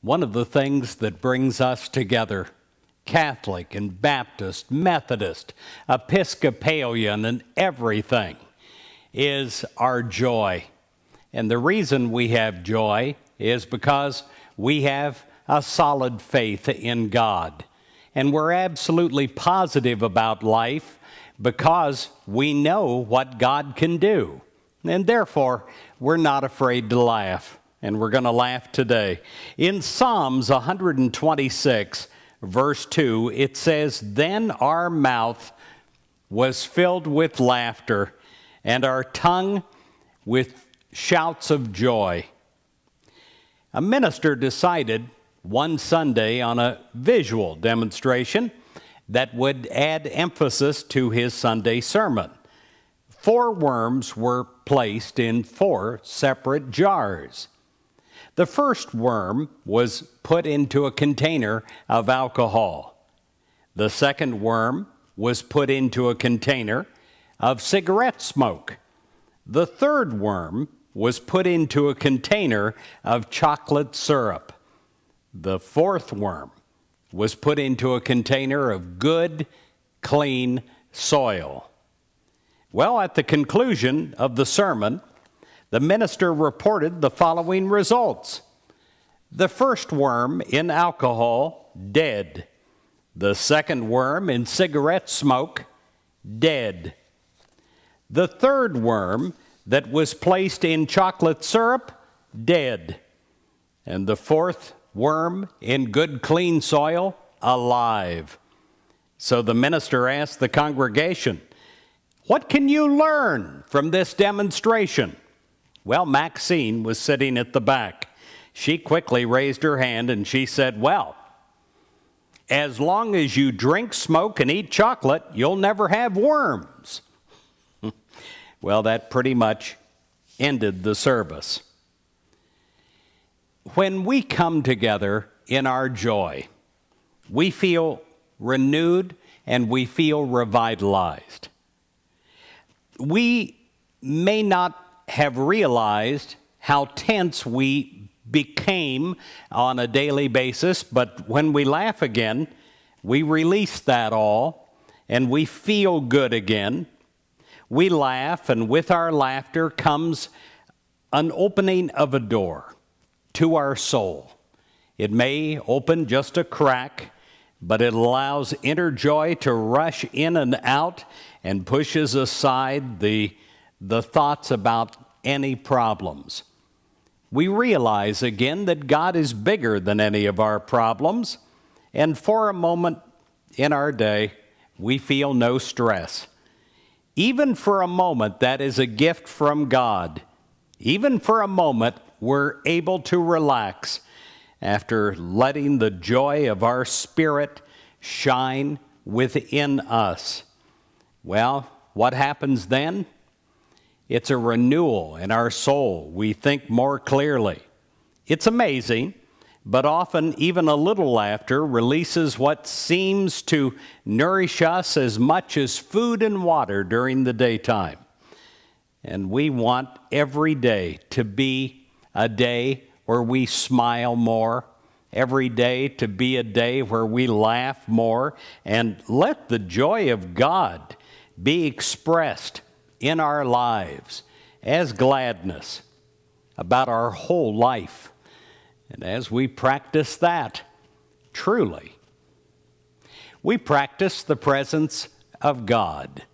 One of the things that brings us together, Catholic and Baptist, Methodist, Episcopalian, and everything, is our joy. And the reason we have joy is because we have a solid faith in God. And we're absolutely positive about life because we know what God can do. And therefore, we're not afraid to laugh. And we're going to laugh today. In Psalms 126, verse 2, it says, "Then our mouth was filled with laughter, and our tongue with shouts of joy." A minister decided one Sunday on a visual demonstration that would add emphasis to his Sunday sermon. 4 worms were placed in 4 separate jars. The first worm was put into a container of alcohol. The second worm was put into a container of cigarette smoke. The third worm was put into a container of chocolate syrup. The fourth worm was put into a container of good, clean soil. Well, at the conclusion of the sermon, the minister reported the following results. The first worm in alcohol, dead. The second worm in cigarette smoke, dead. The third worm that was placed in chocolate syrup, dead. And the fourth worm in good, clean soil, alive. So the minister asked the congregation, "What can you learn from this demonstration?" Well, Maxine was sitting at the back. She quickly raised her hand and she said, "Well, as long as you drink, smoke, and eat chocolate, you'll never have worms." Well, that pretty much ended the service. When we come together in our joy, we feel renewed and we feel revitalized. We may not have realized how tense we became on a daily basis, but when we laugh again, we release that all and we feel good again. We laugh, and with our laughter comes an opening of a door to our soul. It may open just a crack, but it allows inner joy to rush in and out and pushes aside the thoughts about any problems. We realize again that God is bigger than any of our problems, and for a moment in our day, we feel no stress. Even for a moment, that is a gift from God. Even for a moment, we're able to relax after letting the joy of our spirit shine within us. Well, what happens then? It's a renewal in our soul. We think more clearly. It's amazing, but often even a little laughter releases what seems to nourish us as much as food and water during the daytime. And we want every day to be a day where we smile more, every day to be a day where we laugh more, and let the joy of God be expressed in our lives as gladness about our whole life. And as we practice that, truly, we practice the presence of God.